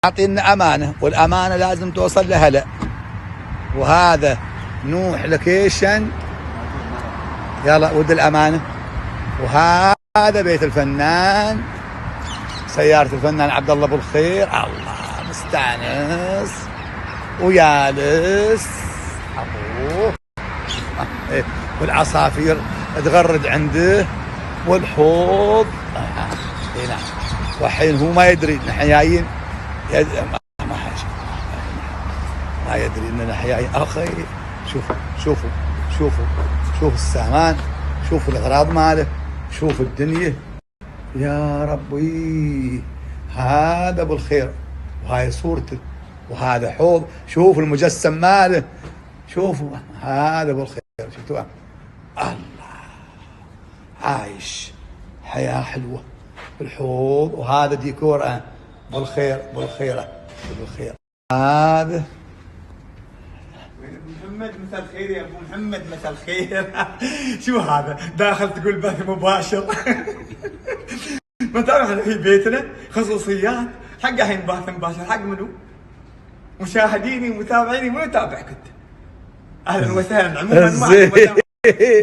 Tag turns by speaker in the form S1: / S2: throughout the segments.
S1: عاطينا امانه، والامانه لازم توصل لهلا. وهذا نوح لوكيشن، يلا ود الامانه. وهذا بيت الفنان، سياره الفنان عبد الله ابو الخير. الله مستانس ويالس ابوه. والعصافير تغرد عنده، والحوض هنا. والحين هو ما يدري نحن جايين، ما يدري اننا جايين. اخي شوفوا شوفوا شوفوا شوفوا السامان، شوفوا الاغراض ماله، شوفوا الدنيا يا ربي. هذا ابو الخير، وهاي صورته، وهذا حوض. شوفوا المجسم ماله، شوفوا هذا ابو الخير. شفتوه؟ الله عايش حياة حلوة الحوض. وهذا ديكور ابو الخير، ابو الخير، ابو الخير. هذا
S2: محمد مساء الخير يا ابو محمد، مساء الخير. شو هذا داخل تقول بث مباشر؟ ما تعرف احنا في بيتنا خصوصيات حق الحين بث مباشر. حق منو؟ مشاهديني ومتابعيني. منو يتابعك انت؟ اهلا وسهلا. عموما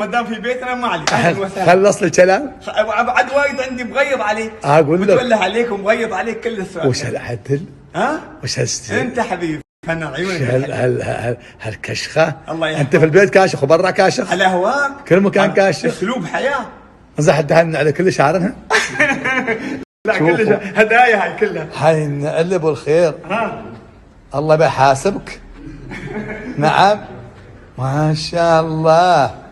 S2: ما دام في بيتنا ما عليك. اهلا وسهلا.
S1: خلص الكلام.
S2: بعد وايد عندي مغيض عليك.
S1: اقول لك
S2: متوله عليك ومغيض عليك كل السؤال.
S1: وش هالعدل؟
S2: ها؟
S1: وش هالستيل؟
S2: انت حبيبي فنان عيونك.
S1: هالكشخه.
S2: الله يحفظك.
S1: انت في البيت كاشخ وبرا كاشخ.
S2: على هواك.
S1: كل مكان كاشخ.
S2: اسلوب حياه.
S1: انزح الدهن على كل شعرها.
S2: لا كل هدايا هاي كلها.
S1: هاي نقلب الخير. الله بيحاسبك. نعم ما شاء الله.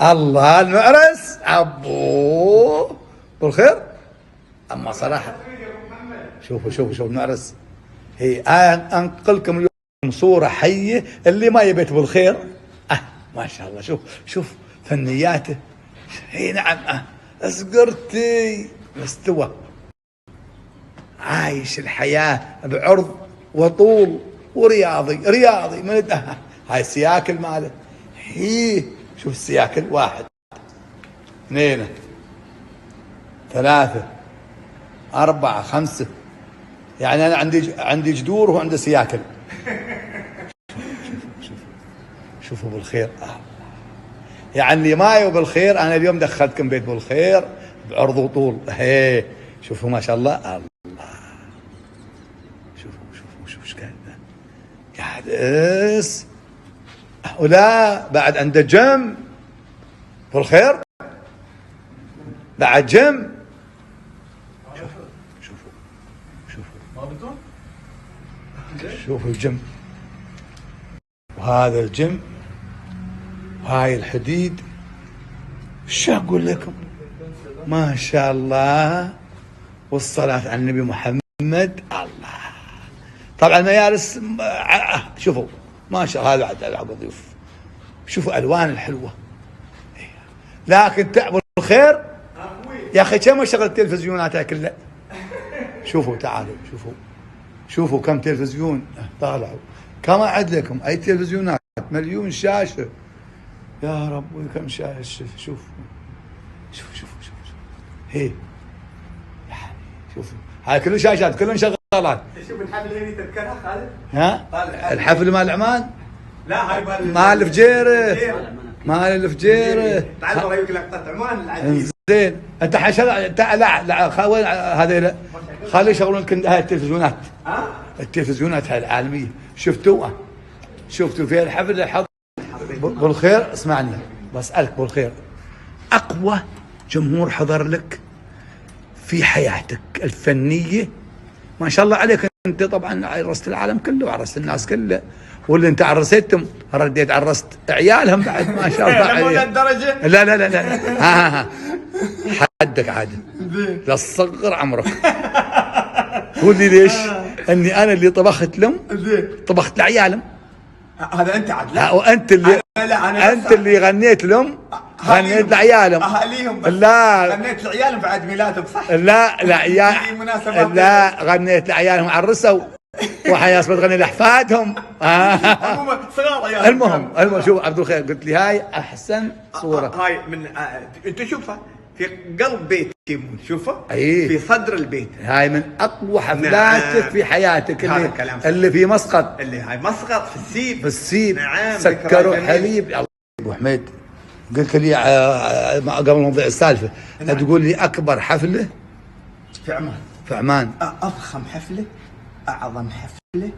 S1: الله المعرس ابوه بالخير. اما صراحه شوفوا شوفوا شوفوا المعرس. هي انقلكم اليوم صوره حيه. اللي ما يبيت بالخير ما شاء الله. شوف شوف فنياته. اي نعم. اسقرتي مستوى، عايش الحياه بعرض وطول، ورياضي رياضي من هاي السياكل ماله. هي شوف السياكل، 1 2 3 4 5. يعني انا عندي جدور وهو عنده سياكل. شوفوا بالخير. يعني ما يبو بالخير. انا اليوم دخلتكم بيت بالخير بعرض وطول. هي شوفوا ما شاء الله. الله شوفوا ايش قاعد اس. ولا بعد عنده جيم بالخير، بعد جيم. شوفوا الجيم. وهذا الجيم، وهاي الحديد. شو اقول لكم؟ ما شاء الله. والصلاة على النبي محمد. الله طبعا مجالس. شوفوا ما شاء الله. هذا عقب ضيوف. شوفوا الوان الحلوه. لكن تعبوا الخير يا اخي. كم شغل التلفزيونات كلها. شوفوا تعالوا شوفوا كم تلفزيون طالعوا. كم اعد لكم اي تلفزيونات. مليون شاشه يا رب. كم شاشه. شوفوا هي يعني شوفوا هاي كل شاشات كلهم شغالات.
S2: شوف الحفل هني تذكرها خالد؟
S1: ها؟ الحفل مال عمان؟
S2: لا هاي
S1: مال الفجيره. مال الفجيره.
S2: تعال اوريك لقطه عمان العجيب.
S1: زين انت لا وين هذيلا. خلي يشغلون لك هاي التلفزيونات. التلفزيونات هاي العالميه. شفتوا في الحفل الحظ بالخير. اسمعني بسألك بالخير، اقوى جمهور حضر لك في حياتك الفنيه ما شاء الله عليك. انت طبعا عرست العالم كله وعرست الناس كله، واللي انت عرستهم رديت عرست عيالهم بعد ما شاء الله عليك.
S2: الدرجه
S1: لا لا لا لا. ها حدك عاد لا تصغر عمرك. قول لي ليش؟ اني انا اللي طبخت لهم، طبخت لعيالهم.
S2: هذا انت عاد.
S1: لا وانت اللي انت اللي غنيت لهم، غنيت لعيالهم.
S2: اهاليهم بس.
S1: لا
S2: غنيت لعيالهم بعد ميلادهم صح؟
S1: لا غنيت لعيالهم عرسوا. وحياة تغني لاحفادهم.
S2: عموما صغار عيال.
S1: المهم شوف عبد الخير قلت لي هاي احسن صوره.
S2: هاي من انت شوفها في قلب بيت يمون، شوفه
S1: أيه.
S2: في صدر البيت.
S1: هاي من اقوى حفلاتك
S2: نعم.
S1: في حياتك،
S2: هذا
S1: اللي,
S2: الكلام
S1: اللي في مسقط،
S2: اللي هاي مسقط في السيب.
S1: في السيب.
S2: نعم.
S1: سكروا
S2: ذكرى
S1: حليب. يا ابو حميد، قلت لي قبل ما نضيع السالفه،
S2: نعم.
S1: تقول لي اكبر حفله
S2: في عمان،
S1: في عمان،
S2: اضخم حفله، اعظم حفله،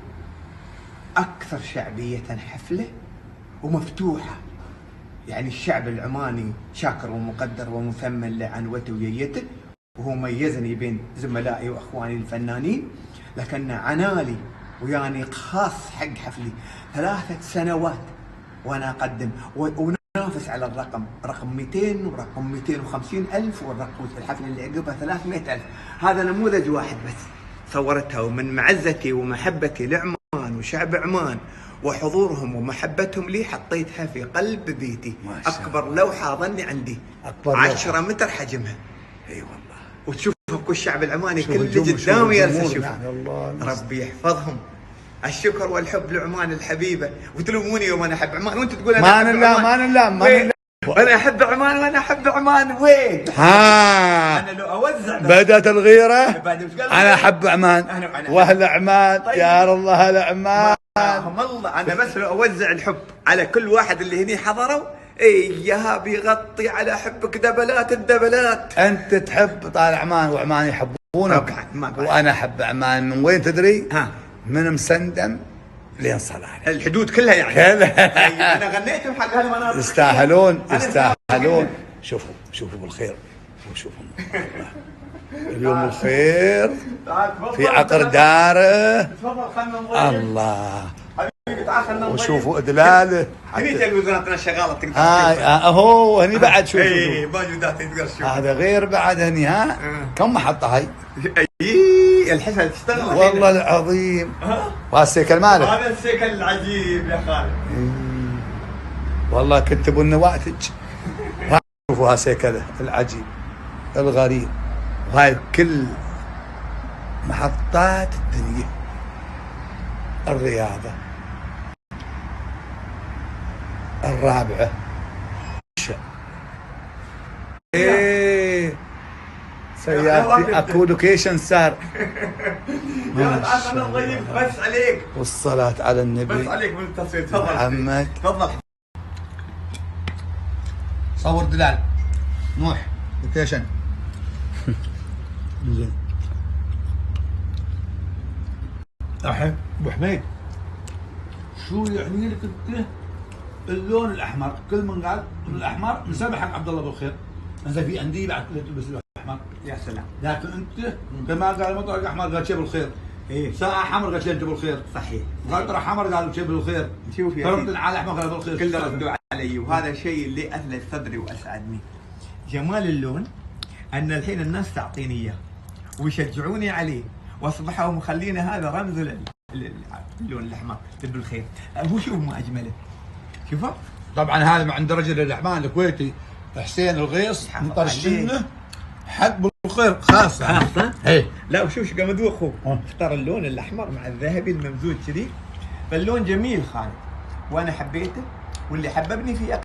S2: اكثر شعبيه حفله، ومفتوحه. يعني الشعب العماني شاكر ومقدر ومثمن لعنوته ويته، وهو ميزني بين زملائي واخواني الفنانين. لكن عنالي وياني خاص حق حفلي 3 سنوات وانا اقدم ونافس على الرقم، رقم 200 ورقم 250 الف، والرقم الحفله اللي عقبها 300 الف. هذا نموذج واحد بس صورتها، ومن معزتي ومحبتي لعمان وشعب عمان وحضورهم ومحبتهم لي حطيتها في قلب بيتي. اكبر لوحه ظني عندي،
S1: أكبر
S2: 10 متر حجمها.
S1: اي والله.
S2: وتشوفها كل الشعب العماني
S1: شوف
S2: كله قدامي جالس اشوفه.
S1: يعني الله
S2: ربي يحفظهم. الشكر والحب لعمان الحبيبه. وتلوموني يوم انا احب عمان، وانت تقول انا
S1: ما
S2: أحب
S1: نلام
S2: عمان.
S1: ما نلام ما
S2: وين؟
S1: نلام.
S2: انا احب عمان وانا احب عمان، وين؟
S1: ها
S2: انا لو اوزع
S1: بدأت الغيرة.
S2: بعد وش قال؟
S1: انا احب عمان
S2: أنا-
S1: واهل عمان.
S2: طيب.
S1: يا الله اهل عمان.
S2: هم الله. انا بس لو اوزع الحب على كل واحد اللي هني حضروا، اياها بيغطي على حبك دبلات الدبلات.
S1: انت تحب طال عمان وعمان يحبونك.
S2: طبعاً، ما بعد.
S1: وانا احب عمان من وين تدري؟
S2: ها.
S1: من مسندم لين صلاح.
S2: الحدود كلها يعني.
S1: كلها.
S2: طيب انا غنيتهم حق هالمناطق.
S1: يستاهلون
S2: أنا
S1: يستاهلون. شوفوا بالخير، وشوفوا اليوم الخير
S2: تعال تفضل.
S1: في عقر داره.
S2: تفضل خلنا نضيف.
S1: الله.
S2: حبيبي تعال خلنا نضيف.
S1: وشوفوا ادلاله.
S2: هني تلفزيوناتنا شغاله تقدر
S1: هاي
S2: تشوفها.
S1: اهو هني بعد شوف
S2: اي موجودات تقدر تشوفها.
S1: هذا غير بعد هني. ها كم محطة هاي؟
S2: اي الحسن تشتغل.
S1: والله العظيم. وهالسيكل مالك.
S2: هذا السيكل العجيب يا خالد.
S1: والله كتبوا النواتج. شوفوا هالسيكله العجيب الغريب. وهاي كل محطات الدنيا. الرياضة الرابعة. ايه سيارتي اكو لوكيشن صار.
S2: يلا تعال خلنا نضيف بس عليك.
S1: والصلاة على
S2: بس
S1: النبي
S2: عليك من التصوير. تفضل
S1: محمد.
S2: تفضل.
S1: صور دلال نوح لوكيشن. زين الحين ابو حميد، شو يعني لك انت اللون الاحمر؟ كل من قال الاحمر مسامح حق عبد الله بالخير. انزين في انديه بعد تلبس الاحمر.
S2: يا سلام.
S1: لكن انت كما قال مطرق احمر قال شيء بالخير.
S2: ايه
S1: ساعة حمر قال شيء بالخير.
S2: صحيح.
S1: غطرة حمر قال شيء بالخير.
S2: شوف يا
S1: كرمت
S2: سيدي.
S1: على احمر قال بالخير.
S2: كله ردوا علي، وهذا الشيء اللي اثلج صدري واسعدني. جمال اللون ان الحين الناس تعطيني اياه ويشجعوني عليه، واصبحوا مخلينا هذا رمز اللون الاحمر بالخير. هو شوف ما اجمله. شوفه.
S1: طبعا هذا من عند رجل الاعمال الكويتي حسين الغيص مطر الشنه حق بالخير خاصة.
S2: خاصة؟
S1: ايه.
S2: لا وشوف ايش قام ادوق اخوه. اختار اللون الاحمر مع الذهبي الممزوج كذي، فاللون جميل خالد، وانا حبيته، واللي حببني فيه